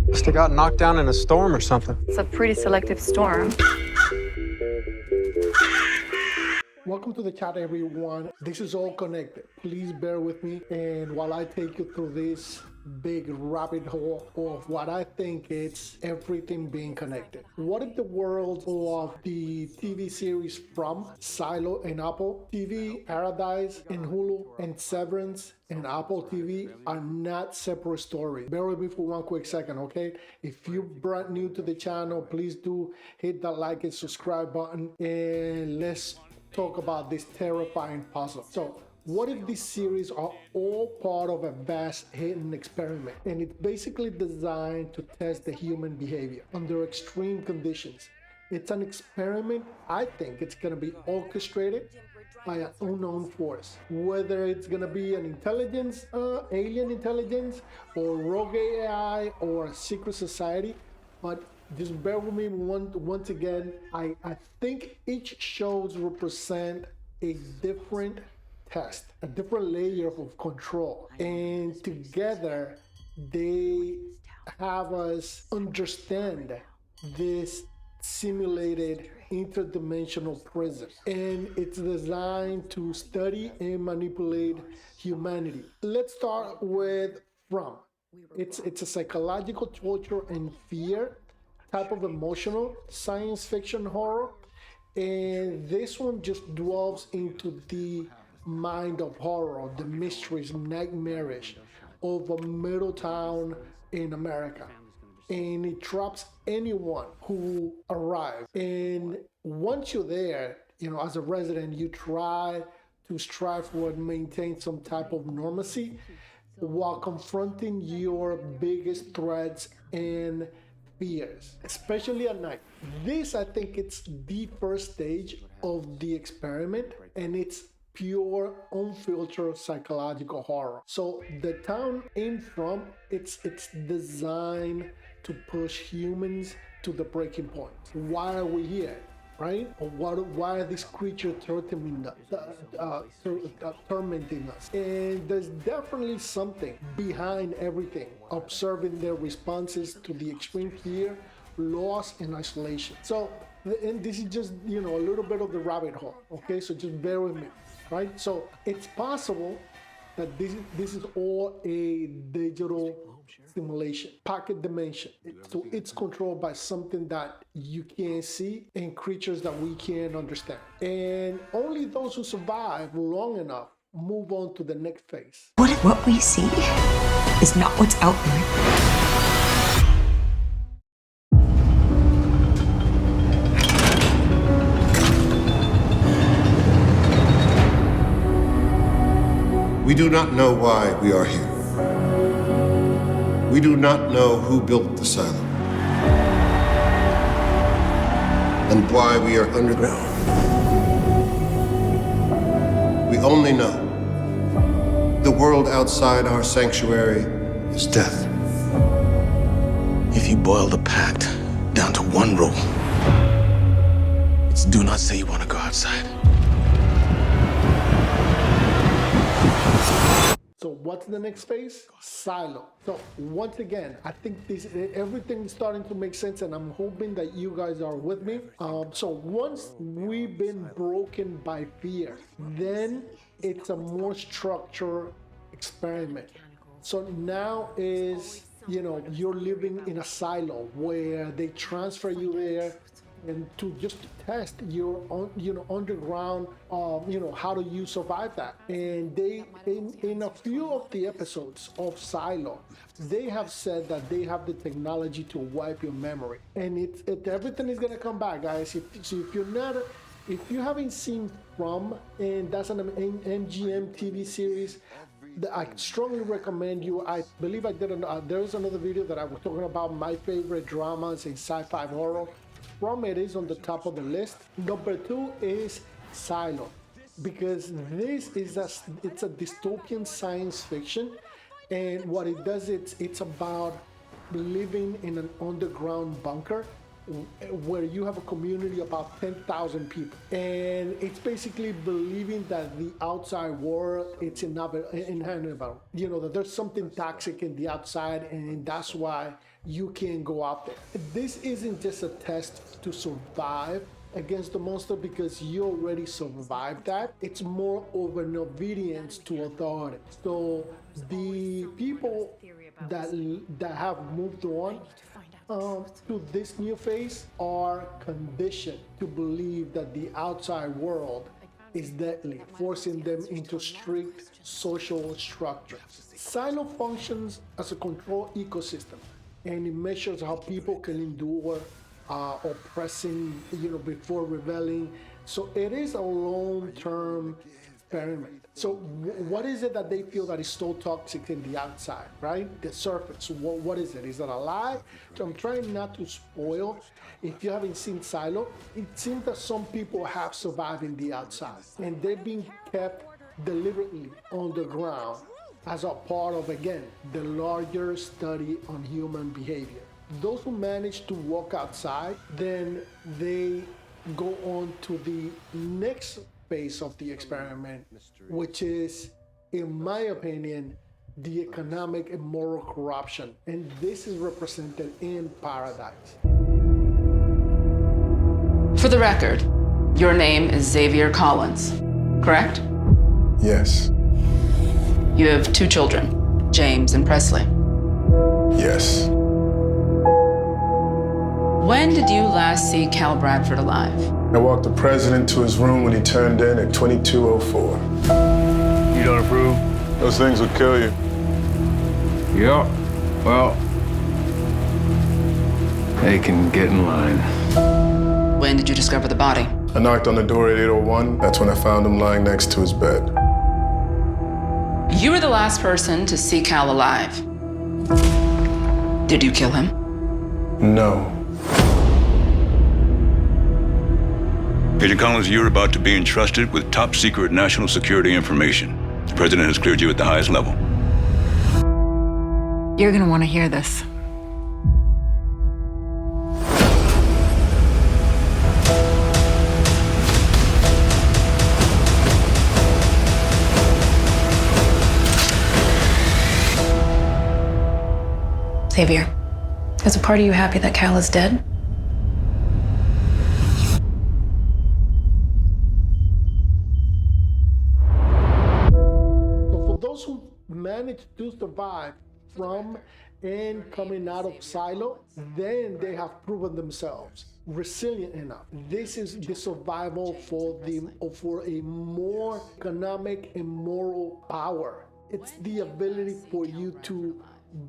Must have got knocked down in a storm or something. It's a pretty selective storm. Welcome to the chat, everyone. This is all connected. Please bear with me, and while I take you through this big rabbit hole of what I think it's everything being connected. What if the world of the TV series From, Silo and Apple TV, Paradise and Hulu, and Severance and Apple TV are not separate stories? Bear with me for one quick second, okay? If you're brand new to the channel, please do hit that like and subscribe button, and let's talk about this terrifying puzzle. So, what if these series are all part of a vast hidden experiment, and it's basically designed to test the human behavior under extreme conditions? It's an experiment. I think it's going to be orchestrated by an unknown force, whether it's going to be an intelligence, alien intelligence, or rogue AI, or a secret society. But just bear with me once again. I think each shows represent a different test, a different layer of control, and together they have us understand this simulated interdimensional prison, and it's designed to study and manipulate humanity. Let's start with From. It's a psychological torture and fear type of emotional science fiction horror, and this one just delves into the mind of horror, the mysteries, nightmarish of a middle town in America, and it traps anyone who arrives. And once you're there, you know, as a resident, you try to strive for and maintain some type of normalcy while confronting your biggest threats and fears, especially at night. This, I think, it's the first stage of the experiment, and it's pure, unfiltered psychological horror. So the town in From, it's designed to push humans to the breaking point. Why are we here? Right? Or why are these creatures tormenting us? And there's definitely something behind everything, observing their responses to the extreme fear, loss, and isolation. So, and this is just, you know, a little bit of the rabbit hole, okay? So just bear with me, right? So it's possible that this is all a digital simulation, pocket dimension. So it's controlled by something that you can't see and creatures that we can't understand. And only those who survive long enough move on to the next phase. What we see is not what's out there. We do not know why we are here. We do not know who built the silo and why we are underground. We only know the world outside our sanctuary is death. If you boil the pact down to one rule, it's do not say you want to go outside. So what's the next phase? Silo. So once again, I think everything is starting to make sense, and I'm hoping that you guys are with me. So once we've been broken by fear, then it's a more structured experiment. So now is, you know, you're living in a silo where they transfer you there, and to just test your underground, how do you survive that? And they, in a few of the episodes of Silo, they have said that they have the technology to wipe your memory, and everything is gonna come back, guys. If you haven't seen From, and that's an MGM TV series, I strongly recommend you. I believe I did. There is another video that I was talking about my favorite dramas in sci-fi horror. From it is on the top of the list. Number 2 is Silo, because this is it's a dystopian science fiction, and what it does, it's about living in an underground bunker where you have a community of about 10,000 people, and it's basically believing that the outside world it's inhabitable. You know that there's something toxic in the outside, and that's why you can't go out there. This isn't just a test to survive against the monster because you already survived that. It's more of an obedience to authority. So the people that have moved on to this new phase are conditioned to believe that the outside world is deadly, forcing them into strict social structures. Silo functions as a control ecosystem, and it measures how people can endure oppressing, before rebelling. So it is a long-term experiment. So what is it that they feel that is so toxic in the outside, right? The surface, what is it? Is it a lie? So I'm trying not to spoil. If you haven't seen Silo, it seems that some people have survived in the outside, and they've been kept deliberately on the ground as a part of, again, the larger study on human behavior. Those who manage to walk outside, then they go on to the next phase of the experiment, which is, in my opinion, the economic and moral corruption. And this is represented in Paradise. For the record, your name is Xavier Collins, correct? Yes. You have 2 children, James and Presley. Yes. When did you last see Cal Bradford alive? I walked the president to his room when he turned in at 22:04. You don't approve? Those things would kill you. Yeah. Well, they can get in line. When did you discover the body? I knocked on the door at 8:01. That's when I found him lying next to his bed. You were the last person to see Cal alive. Did you kill him? No. Agent Collins, you're about to be entrusted with top secret national security information. The president has cleared you at the highest level. You're gonna want to hear this. Xavier, is a part of you happy that Cal is dead? So for those who manage to survive from and coming out of Silo, then they have proven themselves resilient enough. This is the survival for a more economic and moral power. It's the ability for you to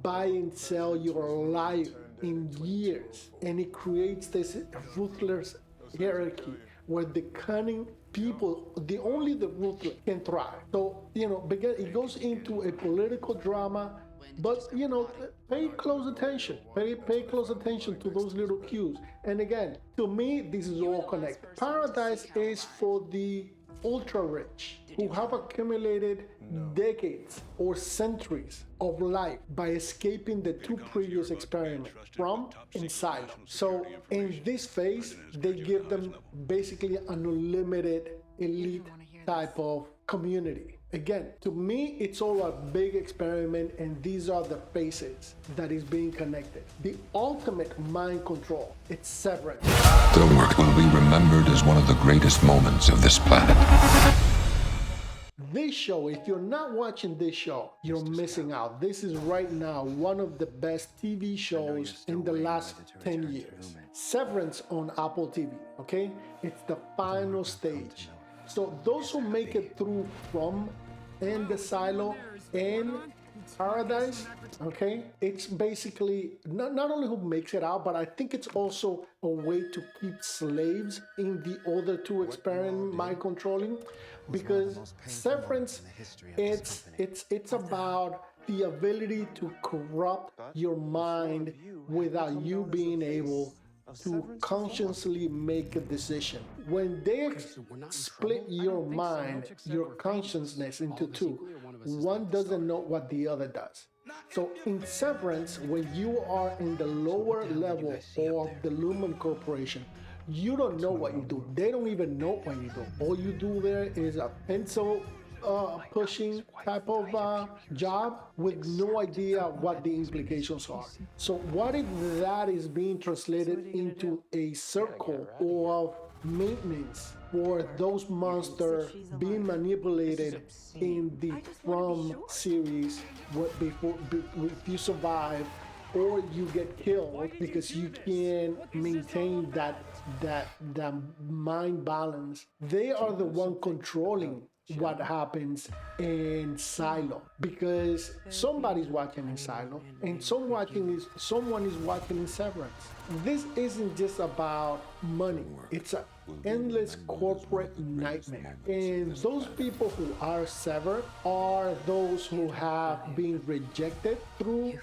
buy and sell your life in years, and it creates this ruthless hierarchy where the cunning people, only the ruthless can thrive. So, it goes into a political drama, but, pay close attention. Pay close attention to those little cues. And again, to me, this is all connected. Paradise is for the ultra-rich who have accumulated decades or centuries of life by escaping the 2 previous experiments from inside. So in this phase, they give them basically an unlimited elite type of community. Again, to me, it's all a big experiment, and these are the phases that is being connected. The ultimate mind control, it's Severance. Their work will be remembered as one of the greatest moments of this planet. This show, if you're not watching this show, you're missing out. This is right now one of the best TV shows in the last 10 years. Severance on Apple TV, okay? It's the final stage. So those who make it through from and the Silo and Paradise, okay, it's basically not only who makes it out, but I think it's also a way to keep slaves in the other 2 experiments, mind controlling, because Severance, it's about the ability to corrupt your mind without you being able to consciously make a decision. When they split your mind, your consciousness into 2, one doesn't know what the other does. So in Severance, when you are in the lower level of the Lumon Corporation, you don't know what you do. They don't even know what you do. All you do there is a pencil pushing type of job with no idea what the implications are. So what if that is being translated into a circle of maintenance for those monsters being manipulated in the From series? If you survive or you get killed because you can't maintain that mind balance, they are the one controlling what happens in Silo, because somebody's watching in Silo and someone is watching in Severance. This isn't just about money, it's an endless corporate nightmare. And those people who are severed are those who have been rejected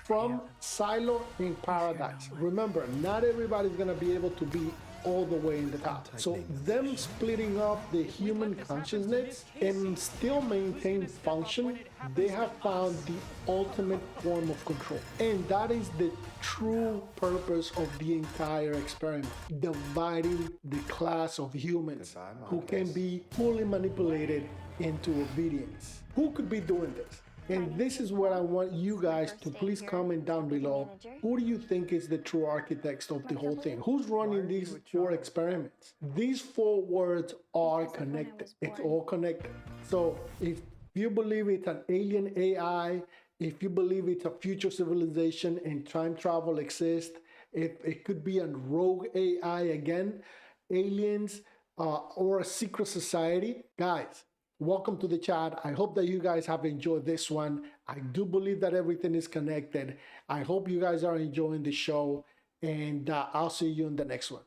from Silo and Paradox. Remember, not everybody's gonna be able to be all the way in the top. So them splitting up the human consciousness and still maintain function, they have found the ultimate form of control. And that is the true purpose of the entire experiment, dividing the class of humans who can be fully manipulated into obedience. Who could be doing this? And this is what I want you guys to please comment down below. Who do you think is the true architects of the whole thing? Who's running these 4 experiments? These 4 words are connected. It's all connected. So if you believe it's an alien AI, if you believe it's a future civilization and time travel exists, if it could be a rogue AI again, aliens, or a secret society, guys, welcome to the chat. I hope that you guys have enjoyed this one. I do believe that everything is connected. I hope you guys are enjoying the show, and I'll see you in the next one.